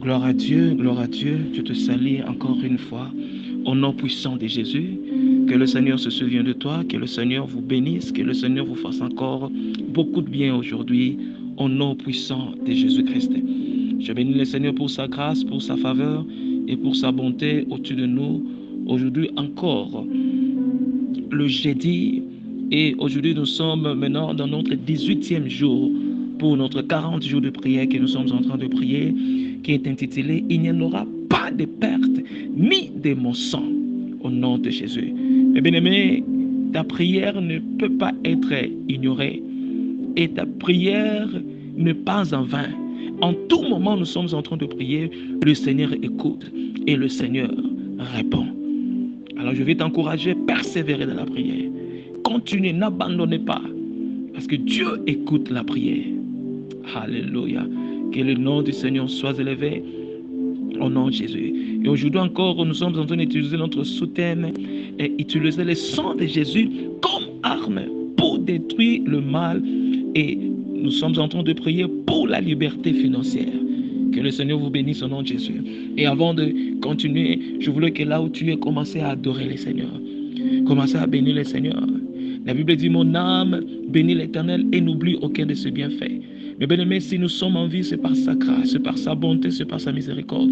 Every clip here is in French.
Gloire à Dieu, je te salue encore une fois au nom puissant de Jésus. Que le Seigneur se souvienne de toi, que le Seigneur vous bénisse, que le Seigneur vous fasse encore beaucoup de bien aujourd'hui au nom puissant de Jésus-Christ. Je bénis le Seigneur pour sa grâce, pour sa faveur et pour sa bonté au-dessus de nous. Aujourd'hui encore, le jeudi, et aujourd'hui nous sommes maintenant dans notre 18e jour pour notre 40 jours de prière que nous sommes en train de prier, qui est intitulé « Il n'y en aura pas de perte ni de mon sang au nom de Jésus ». Mes bien-aimés, ta prière ne peut pas être ignorée et ta prière n'est pas en vain. En tout moment, nous sommes en train de prier, le Seigneur écoute et le Seigneur répond. Alors je vais t'encourager, persévérer dans la prière. Continuez, n'abandonnez pas, parce que Dieu écoute la prière. Alléluia. Que le nom du Seigneur soit élevé au nom de Jésus. Et aujourd'hui encore, nous sommes en train d'utiliser notre sous-thème et utiliser le sang de Jésus comme arme pour détruire le mal. Et nous sommes en train de prier pour la liberté financière. Que le Seigneur vous bénisse au nom de Jésus. Et avant de continuer, je voulais que là où tu es, commencer à adorer le Seigneur. Commencez à bénir le Seigneur. La Bible dit, mon âme bénit l'Éternel et n'oublie aucun de ses bienfaits. Mais bien aimé, si nous sommes en vie, c'est par sa grâce, c'est par sa bonté, c'est par sa miséricorde.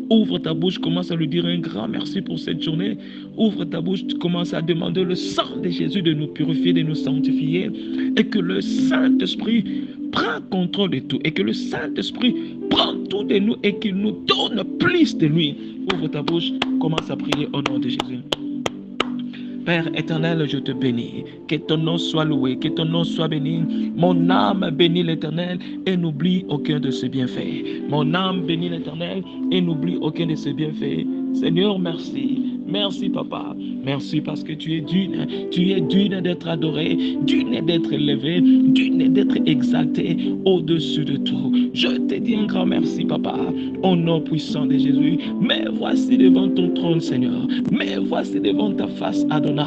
Ouvre ta bouche, commence à lui dire un grand merci pour cette journée. Ouvre ta bouche, commence à demander le sang de Jésus de nous purifier, de nous sanctifier. Et que le Saint-Esprit prend contrôle de tout. Et que le Saint-Esprit prend tout de nous et qu'il nous donne plus de lui. Ouvre ta bouche, commence à prier au nom de Jésus. Père éternel, je te bénis. Que ton nom soit loué, que ton nom soit béni. Mon âme bénit l'Éternel et n'oublie aucun de ses bienfaits. Mon âme bénit l'Éternel et n'oublie aucun de ses bienfaits. Seigneur, merci. Merci, Papa. Merci parce que tu es digne d'être adoré, digne d'être élevé, digne d'être exalté au-dessus de tout. Je te dis un grand merci, Papa, au nom puissant de Jésus. Mais voici devant ton trône, Seigneur. Mais voici devant ta face, Adonai.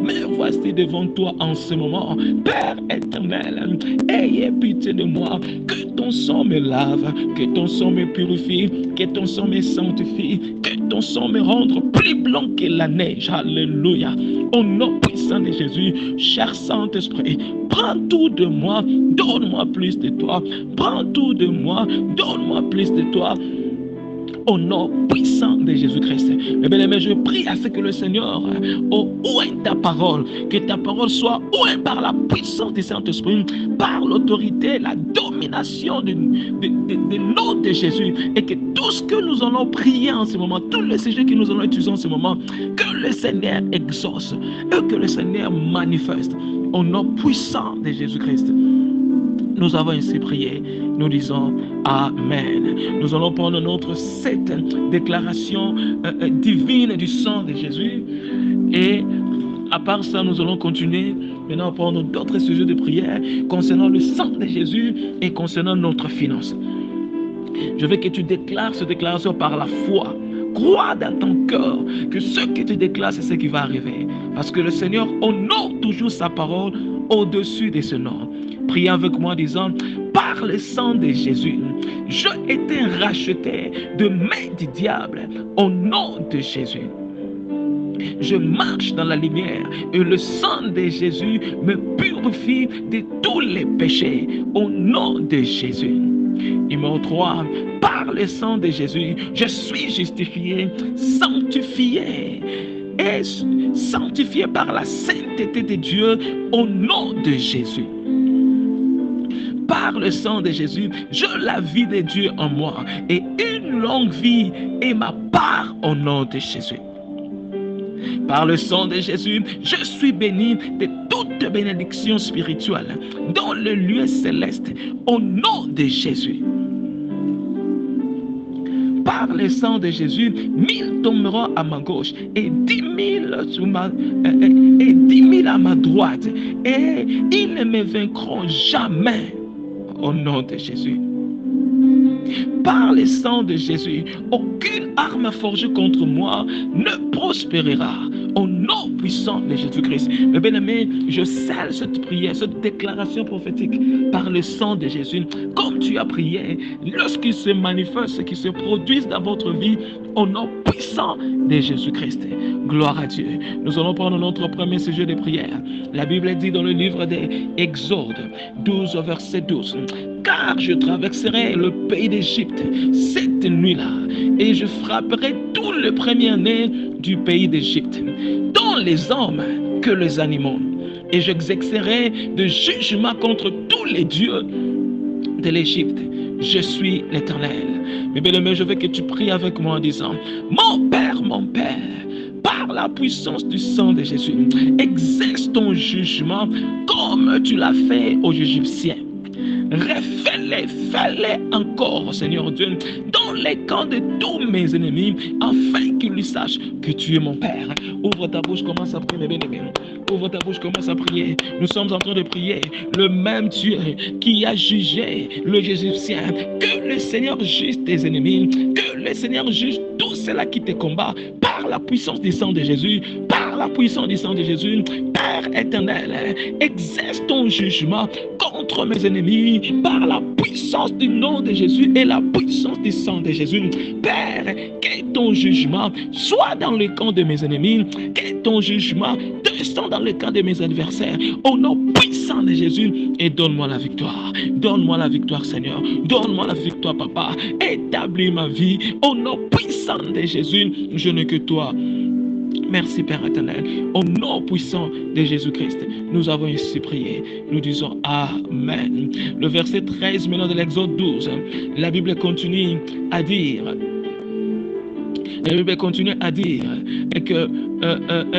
Mais voici devant toi en ce moment. Père éternel, ayez pitié de moi. Que ton sang me lave, que ton sang me purifie, que ton sang me sanctifie, que ton sang me rende plus blanc que la neige. Alléluia. Au nom puissant de Jésus, cher Saint-Esprit, prends tout de moi, donne-moi plus de toi. Prends tout de moi, donne-moi plus de toi. Au nom puissant de Jésus-Christ. Mais bien aimé, je prie à ce que le Seigneur ouvre ta parole, que ta parole soit ouverte par la puissance du Saint-Esprit, par l'autorité, la domination de nom de Jésus, et que tout ce que nous allons prier en ce moment, tous les sujets que nous allons utiliser en ce moment, que le Seigneur exauce et que le Seigneur manifeste au nom puissant de Jésus-Christ. Nous avons ainsi prié, nous disons Amen. Nous allons prendre notre cette déclaration divine du sang de Jésus. Et à part ça, nous allons continuer maintenant à prendre d'autres sujets de prière concernant le sang de Jésus et concernant notre finance. Je veux que tu déclares cette déclaration par la foi. Crois dans ton cœur que ce que tu déclares, c'est ce qui va arriver. Parce que le Seigneur honore toujours sa parole au-dessus de ce nom. Priez avec moi en disant, par le sang de Jésus, je étais racheté de main du diable au nom de Jésus. Je marche dans la lumière et le sang de Jésus me purifie de tous les péchés au nom de Jésus. Numéro 3, par le sang de Jésus, je suis justifié, sanctifié et sanctifié par la sainteté de Dieu au nom de Jésus. Par le sang de Jésus, je la vie de Dieu en moi et une longue vie est ma part au nom de Jésus. Par le sang de Jésus, je suis béni de toute bénédiction spirituelle dans le lieu céleste au nom de Jésus. Par le sang de Jésus, 1000 tomberont à ma gauche et 10 000 à ma droite, et ils ne me vaincront jamais au nom de Jésus. par le sang de Jésus, aucune arme forgée contre moi ne prospérera. Au nom puissant de Jésus-Christ. Mais bien aimé, je scelle cette prière, cette déclaration prophétique par le sang de Jésus. Comme tu as prié, lorsqu'il se manifeste, qu'il se produise dans votre vie, au nom puissant de Jésus-Christ. Gloire à Dieu. Nous allons prendre notre premier sujet de prière. La Bible dit dans le livre des Exodes 12, verset 12. Car je traverserai le pays d'Égypte cette nuit-là, et je frapperai tous les premiers-nés du pays d'Égypte, tant les hommes que les animaux. Et j'exercerai de jugement contre tous les dieux de l'Égypte. Je suis l'Éternel. Mais bien-aimé, je veux que tu pries avec moi en disant, mon Père, par la puissance du sang de Jésus, exerce ton jugement comme tu l'as fait aux Égyptiens. Refais-les, fais-les encore, Seigneur Dieu, dans les camps de tous mes ennemis, afin qu'ils sachent que tu es mon Père. Ouvre ta bouche, commence à prier, mes bien-aimés. Ouvre ta bouche, commence à prier. Nous sommes en train de prier. Le même Dieu qui a jugé les Égyptiens, que le Seigneur juge tes ennemis, que le Seigneur juge tout cela qui te combat par la puissance du sang de Jésus, par la puissance du sang de Jésus. Père éternel, exerce ton jugement contre mes ennemis par la puissance du nom de Jésus et la puissance du sang de Jésus. Père, que ton jugement soit dans le camp de mes ennemis, que ton jugement descende dans le camp de mes adversaires, au nom puissant de Jésus, et donne-moi la victoire. Donne-moi la victoire, Seigneur. Donne-moi la victoire, Papa. Établis ma vie au nom puissant de Jésus. Je n'ai que toi. Merci Père éternel. Au nom puissant de Jésus-Christ, nous avons ainsi prié. Nous disons Amen. Le verset 13 maintenant de l'Exode 12, la Bible continue à dire, que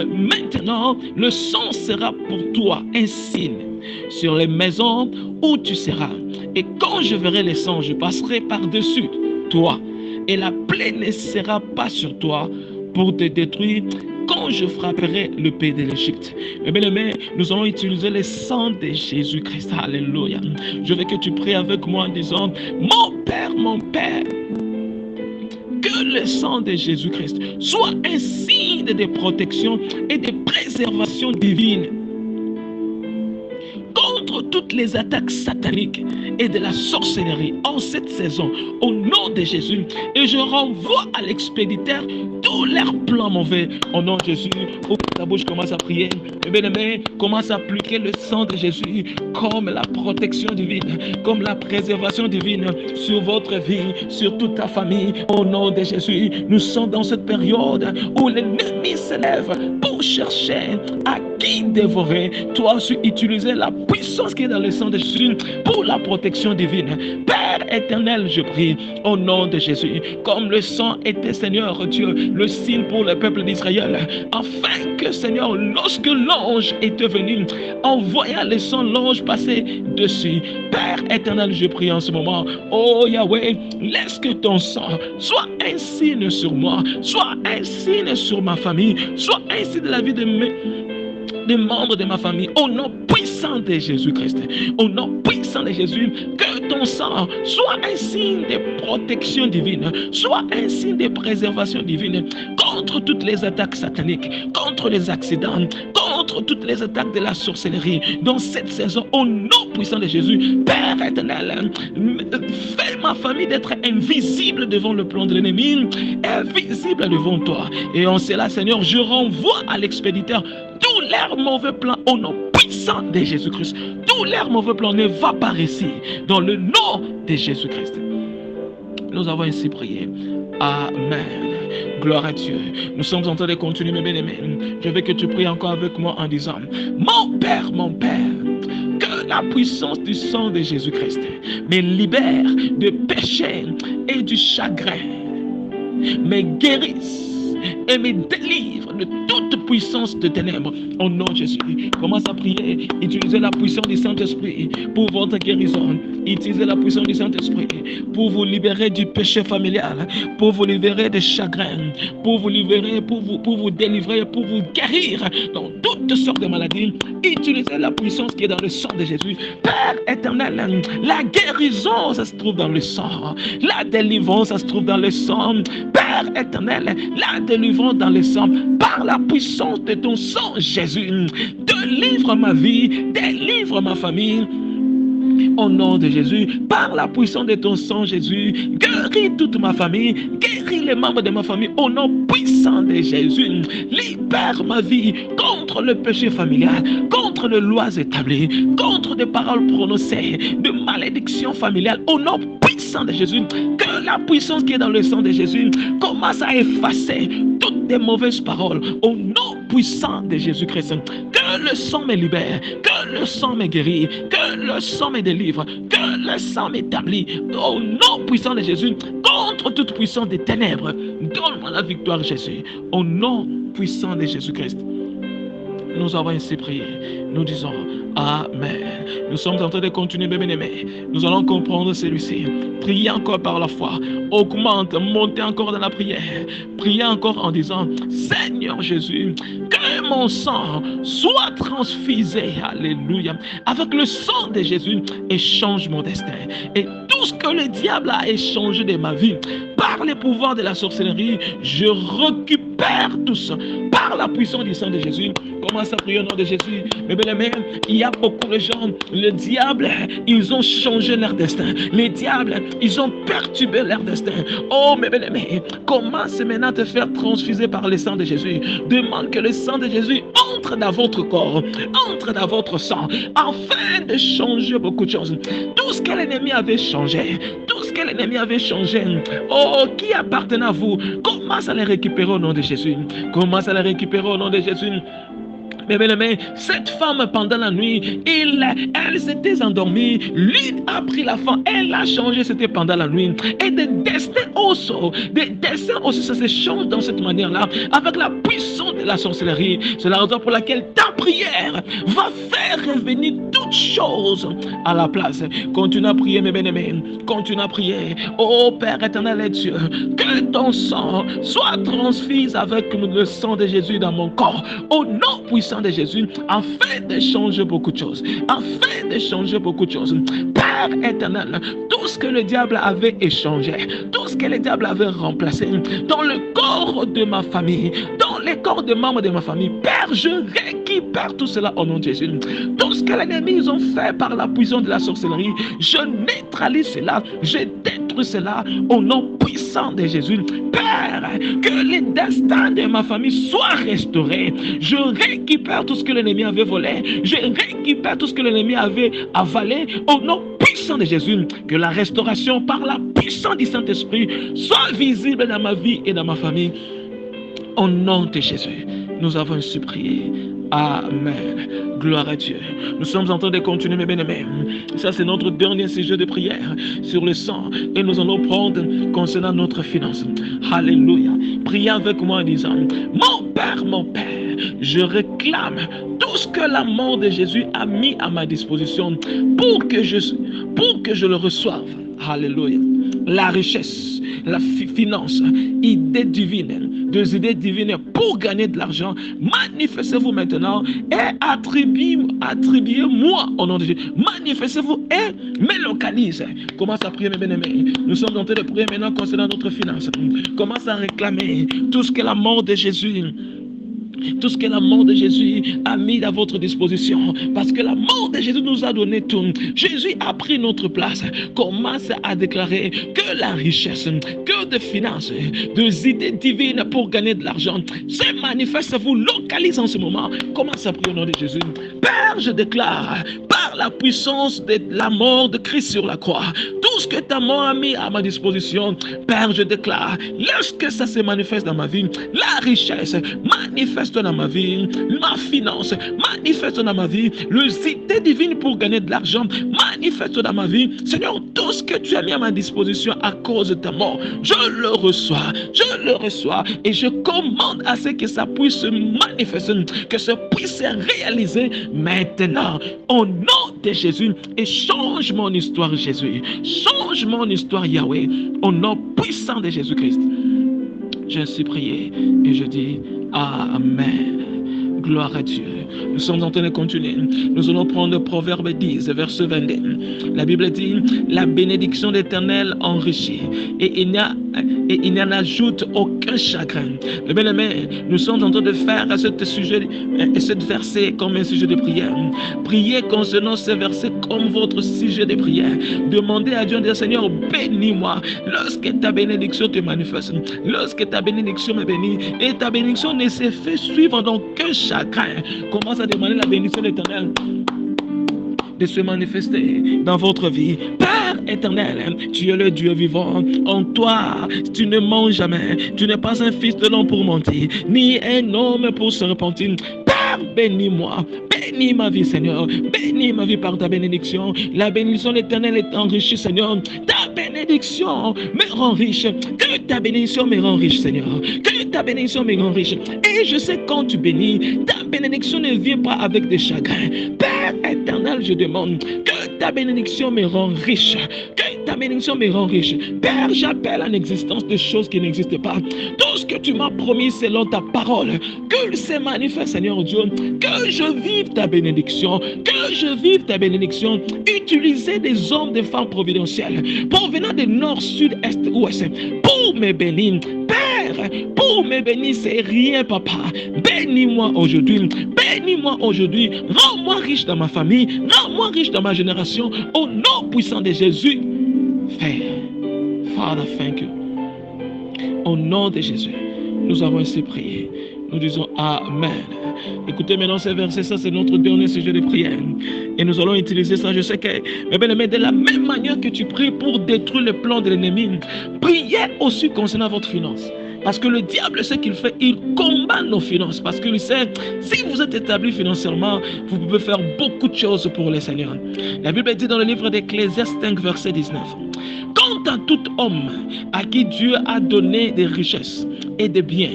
maintenant le sang sera pour toi un signe sur les maisons où tu seras. Et quand je verrai le sang, je passerai par-dessus toi. Et la plaie ne sera pas sur toi pour te détruire quand je frapperai le pays de l'Égypte. Mais bien aimé, nous allons utiliser le sang de Jésus-Christ. Alléluia. Je veux que tu pries avec moi en disant, mon Père, que le sang de Jésus-Christ soit un signe de protection et de préservation divine contre toutes les attaques sataniques et de la sorcellerie en cette saison, au nom de Jésus. Et je renvoie à l'expéditeur tous leurs plans mauvais, au nom de Jésus. Ouvre ta bouche, commence à prier. Bien-aimé, commence à appliquer le sang de Jésus comme la protection divine, comme la préservation divine sur votre vie, sur toute ta famille, au nom de Jésus. Nous sommes dans cette période où l'ennemi se lève pour chercher à qui dévorer. Toi aussi, utiliser la puissance qui est dans le sang de Jésus pour la protection divine. Père éternel, je prie au nom de Jésus, comme le sang était, Seigneur Dieu, le signe pour le peuple d'Israël, afin que, Seigneur, lorsque l'ange était venu, envoyant le sang, l'ange passait dessus. Père éternel, je prie en ce moment, oh Yahweh, laisse que ton sang soit un signe sur moi, soit un signe sur ma famille, soit un signe de la vie des membres de ma famille, au nom puissant de Jésus-Christ, au nom puissant de Jésus, que ton sang soit un signe de protection divine, soit un signe de préservation divine contre toutes les attaques sataniques, contre les accidents, contre toutes les attaques de la sorcellerie dans cette saison, au nom puissant de Jésus. Père éternel, fais ma famille d'être invisible devant le plan de l'ennemi, invisible devant toi. Et en cela, Seigneur, je renvoie à l'expéditeur tous leurs mauvais plans au nom puissant de Jésus-Christ. Tous leurs mauvais plans ne va pas réussir dans le nom de Jésus-Christ. Nous avons ainsi prié. Amen. Gloire à Dieu. Nous sommes en train de continuer, mes bien-aimés. Je veux que tu pries encore avec moi en disant, mon Père, que la puissance du sang de Jésus-Christ me libère de péché et du chagrin, me guérisse et me délivre de toute puissance de ténèbres. Au nom de Jésus, commence à prier. Utilisez la puissance du Saint-Esprit pour votre guérison. Utilisez la puissance du Saint-Esprit pour vous libérer du péché familial, pour vous libérer des chagrins, pour vous libérer, pour vous délivrer, pour vous guérir dans toutes sortes de maladies. Utilisez la puissance qui est dans le sang de Jésus. Père éternel, la guérison, ça se trouve dans le sang. La délivrance, ça se trouve dans le sang. Père éternel, la délivrance dans le sang. Par la puissance de ton sang, Jésus, délivre ma vie, délivre ma famille. Au nom de Jésus, par la puissance de ton sang, Jésus, guéris toute ma famille, guéris les membres de ma famille. Au nom puissant de Jésus, libère ma vie contre le péché familial, contre les lois établies, contre des paroles prononcées, de malédiction familiale. Au nom puissant de Jésus, que la puissance qui est dans le sang de Jésus commence à effacer toutes des mauvaises paroles. Au nom puissant de Jésus-Christ, que le sang me libère, que le sang me guérit, que le sang me délivre, que le sang m'établit. Au nom puissant de Jésus, contre toute puissance des ténèbres, donne-moi la victoire, Jésus. Au nom puissant de Jésus-Christ, nous avons ainsi prié. Nous disons Amen. Nous sommes en train de continuer, bien-aimés. Nous allons comprendre celui-ci. Priez encore par la foi. Augmente, montez encore dans la prière. Priez encore en disant Seigneur Jésus, que mon sang soit transfusé, alléluia, avec le sang de Jésus et change mon destin. Et tout ce que le diable a échangé de ma vie par les pouvoirs de la sorcellerie, je récupère tout ça par la puissance du sang de Jésus. Commence à prier au nom de Jésus. Mais bien aimé, il y a beaucoup de gens, le diable, ils ont changé leur destin. Les diables, ils ont perturbé leur destin. Oh, mes bien aimés, commence maintenant à te faire transfuser par le sang de Jésus. Demande que le sang de Jésus entre dans votre corps, entre dans votre sang, afin de changer beaucoup de choses. Tout ce que l'ennemi avait changé, tout ce que l'ennemi avait changé, oh, qui appartenait à vous, commence à les récupérer au nom de Jésus. Commence à les récupérer au nom de Jésus. Mais bien aimé, cette femme pendant la nuit, elle s'était endormie, lui a pris la femme, elle a changé, c'était pendant la nuit. Et des destins aussi, ça se change dans cette manière-là, avec la puissance de la sorcellerie. C'est la raison pour laquelle ta prière va faire revenir toutes choses à la place. Continue à prier, mes bien-aimés, continue à prier. Oh Père éternel et Dieu, que ton sang soit transfusé avec le sang de Jésus dans mon corps, au nom puissant de Jésus, afin de changer beaucoup de choses, afin de changer beaucoup de choses. Père éternel, tout ce que le diable avait échangé, tout ce que le diable avait remplacé dans le corps de ma famille, dans les corps des membres de ma famille, Père, je récupère tout cela au nom de Jésus. Tout ce que les ennemis ont fait par la puissance de la sorcellerie, je neutralise cela, je détruis cela au nom puissant de Jésus. Père, que les destins de ma famille soient restaurés. Je récupère tout ce que l'ennemi avait volé. Je récupère tout ce que l'ennemi avait avalé au nom puissant de Jésus. Que la restauration par la puissance du Saint-Esprit soit visible dans ma vie et dans ma famille. Au nom de Jésus, nous avons ainsi prié. Amen. Gloire à Dieu. Nous sommes en train de continuer, mes bien-aimés. Ça, c'est notre dernier sujet de prière sur le sang. Et nous allons prendre concernant notre finance. Alléluia. Priez avec moi en disant, mon Père, je réclame tout ce que la mort de Jésus a mis à ma disposition pour que je le reçoive. Alléluia. La richesse, la finance, idées divines, des idées divines pour gagner de l'argent, manifestez-vous maintenant et attribuez-moi au nom de Jésus. Manifestez-vous et me localisez. Commence à prier, mes bien-aimés. Nous sommes en train de prier maintenant concernant notre finance. Commence à réclamer tout ce que la mort de Jésus a mis à votre disposition. Parce que la mort de Jésus nous a donné tout. Jésus a pris notre place. Commence à déclarer que la richesse, que des finances, des idées divines pour gagner de l'argent se manifeste, vous localise en ce moment. Commence à prier au nom de Jésus. Père, je déclare par par la puissance de la mort de Christ sur la croix. Tout ce que ta mort a mis à ma disposition, Père, je déclare, lorsque ça se manifeste dans ma vie, la richesse manifeste dans ma vie, ma finance manifeste dans ma vie, l'utilité divine pour gagner de l'argent manifeste dans ma vie. Seigneur, tout ce que tu as mis à ma disposition à cause de ta mort, je le reçois et je commande à ce que ça puisse se manifester, que ça puisse se réaliser maintenant au nom de Jésus. Et change mon histoire, Jésus, change mon histoire, Yahweh, au nom puissant de Jésus-Christ. Je suis prié et je dis Amen. Gloire à Dieu. Nous sommes en train de continuer. Nous allons prendre Proverbe 10, verset 22. La Bible dit, la bénédiction d'Éternel enrichit et il n'en ajoute aucun chagrin. Le bien-aimé, nous sommes en train de faire à ce sujet et ce verset comme un sujet de prière. Priez concernant ce verset comme votre sujet de prière. Demandez à Dieu, Seigneur, bénis-moi. Lorsque ta bénédiction te manifeste, lorsque ta bénédiction me bénit, et ta bénédiction ne se fait suivre dans aucun chagrin. Commence à demander la bénédiction éternelle de se manifester dans votre vie. Père éternel, tu es le Dieu vivant. En toi, tu ne mens jamais. Tu n'es pas un fils de l'homme pour mentir, ni un homme pour se repentir. Père, bénis-moi. Bénis ma vie, Seigneur. Bénis ma vie par ta bénédiction. La bénédiction éternelle est enrichie, Seigneur. Ta bénédiction me rend riche. Que ta bénédiction me rend riche, Seigneur. Que ta bénédiction me rend riche. Et je sais quand tu bénis, ta bénédiction ne vient pas avec des chagrins. Père éternel, je demande que ta bénédiction me rend riche. Que ta bénédiction me rend riche. Père, j'appelle en existence des choses qui n'existent pas. Tout ce que tu m'as promis selon ta parole, que se manifeste, Seigneur Dieu. Que je vive ta bénédiction. Que je vive ta bénédiction. Utilisez des hommes, des femmes providentielles, provenant du nord, sud, est, ouest, pour me bénir. Père, pour me bénir, c'est rien, papa. Bénis-moi aujourd'hui. Bénis-moi aujourd'hui. Rends-moi riche dans ma famille. Rends-moi riche dans ma génération. Au nom puissant de Jésus. Father, thank you. Au nom de Jésus, nous avons ainsi prié. Nous disons Amen. Écoutez maintenant ces versets, ça c'est notre dernier sujet de prière. Et nous allons utiliser ça. Je sais que, mes bien-aimés, de la même manière que tu pries pour détruire le plan de l'ennemi, priez aussi concernant votre finance. Parce que le diable, ce qu'il fait, il combat nos finances. Parce qu'il sait, si vous êtes établi financièrement, vous pouvez faire beaucoup de choses pour le Seigneur. La Bible dit dans le livre d'Ecclésiaste 5, verset 19. Quant à tout homme à qui Dieu a donné des richesses et des biens,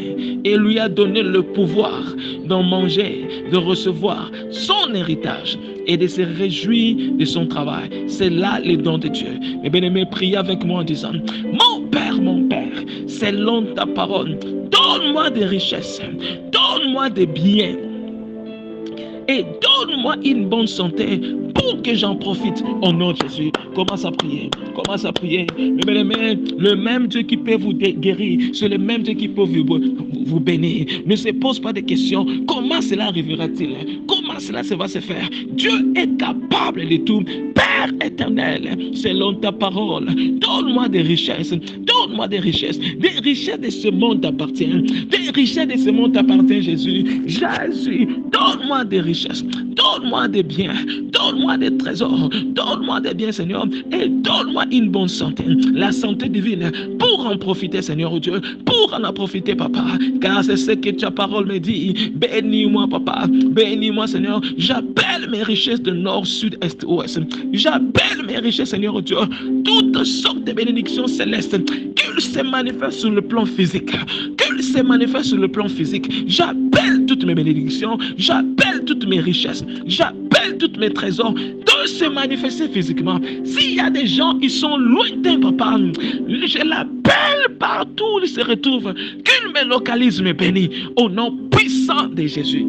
et lui a donné le pouvoir d'en manger, de recevoir son héritage et de se réjouir de son travail, c'est là les dons de Dieu. Mes bien-aimés, priez avec moi en disant, mon Père, selon ta parole, donne-moi des richesses, donne-moi des biens, et donne-moi une bonne santé pour que j'en profite au nom de Jésus. Commence à prier. Commence à prier. Le même Dieu qui peut vous guérir, c'est le même Dieu qui peut vous bénir. Ne se pose pas de questions. Comment cela arrivera-t-il? Comment cela va se faire? Dieu est capable de tout. Père éternel, selon ta parole, donne-moi des richesses. Donne-moi des richesses. Des richesses de ce monde t'appartiennent. Des richesses de ce monde t'appartiennent, Jésus. Jésus, donne-moi des richesses. Donne-moi des biens. Donne-moi des trésors. Donne-moi des biens, Seigneur. Et donne-moi une bonne santé. La santé divine pour en profiter, Seigneur Dieu. Pour en profiter, Papa. Car c'est ce que ta parole me dit. Bénis-moi, Papa. Bénis-moi, Seigneur. J'appelle mes richesses de nord, sud, est, ouest. J'appelle mes richesses, Seigneur Dieu. Toutes sortes de bénédictions célestes. Qu'elles se manifestent sur le plan physique. Qu'elles se manifestent sur le plan physique. J'appelle toutes mes bénédictions. J'appelle toutes mes richesses. J'appelle tous mes trésors de se manifester physiquement. S'il y a des gens qui sont lointains, Papa, je l'appelle partout où ils se retrouvent. Qu'il me localise, me bénit. Au nom puissant de Jésus.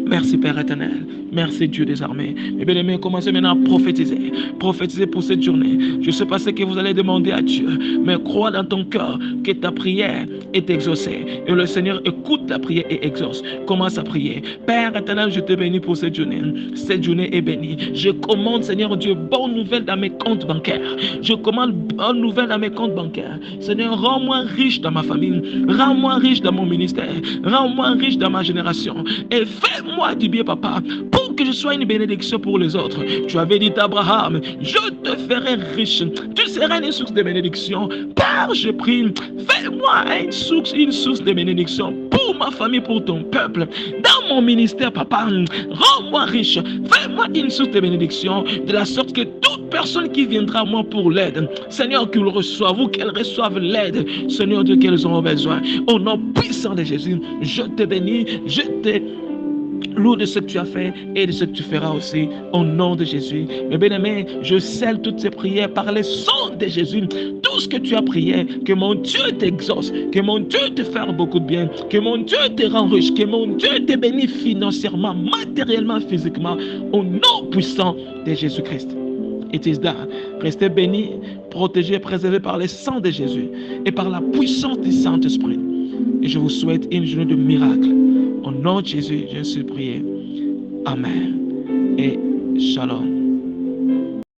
Merci Père éternel. Merci Dieu des armées. Mes bien-aimés, commencez maintenant à prophétiser. Prophétiser pour cette journée. Je ne sais pas ce que vous allez demander à Dieu, mais crois dans ton cœur que ta prière est exaucée. Et le Seigneur écoute ta prière et exauce. Commence à prier. Père éternel, je te bénis pour cette journée. Cette journée est bénie. Je commande, Seigneur Dieu, bonne nouvelle dans mes comptes bancaires. Je commande bonne nouvelle dans mes comptes bancaires. Seigneur, rends-moi riche dans ma famille. Rends-moi riche dans mon ministère. Rends-moi riche dans ma génération. Et fais-moi du bien, Papa, pour que je sois une bénédiction pour les autres. Tu avais dit à Abraham, je te ferai riche, tu seras une source de bénédiction. Père, je prie, fais-moi une source de bénédiction pour ma famille, pour ton peuple. Dans mon ministère, papa, rends-moi riche, fais-moi une source de bénédiction, de la sorte que toute personne qui viendra à moi pour l'aide, Seigneur, qu'ils reçoivent ou qu'elles reçoivent l'aide, Seigneur, de qu'elles ont besoin. Au nom puissant de Jésus, je te bénis, je te lourd de ce que tu as fait et de ce que tu feras aussi au nom de Jésus. Mes bien-aimés, je scelle toutes ces prières par le sang de Jésus. Tout ce que tu as prié, que mon Dieu t'exauce, que mon Dieu te fasse beaucoup de bien, que mon Dieu te rend riche, que mon Dieu te bénisse financièrement, matériellement, physiquement, au nom puissant de Jésus-Christ. It is done. Restez bénis, protégés, préservés par le sang de Jésus et par la puissance du Saint-Esprit. Et je vous souhaite une journée de miracle. Au nom de Jésus, je suis prié. Amen. Et shalom.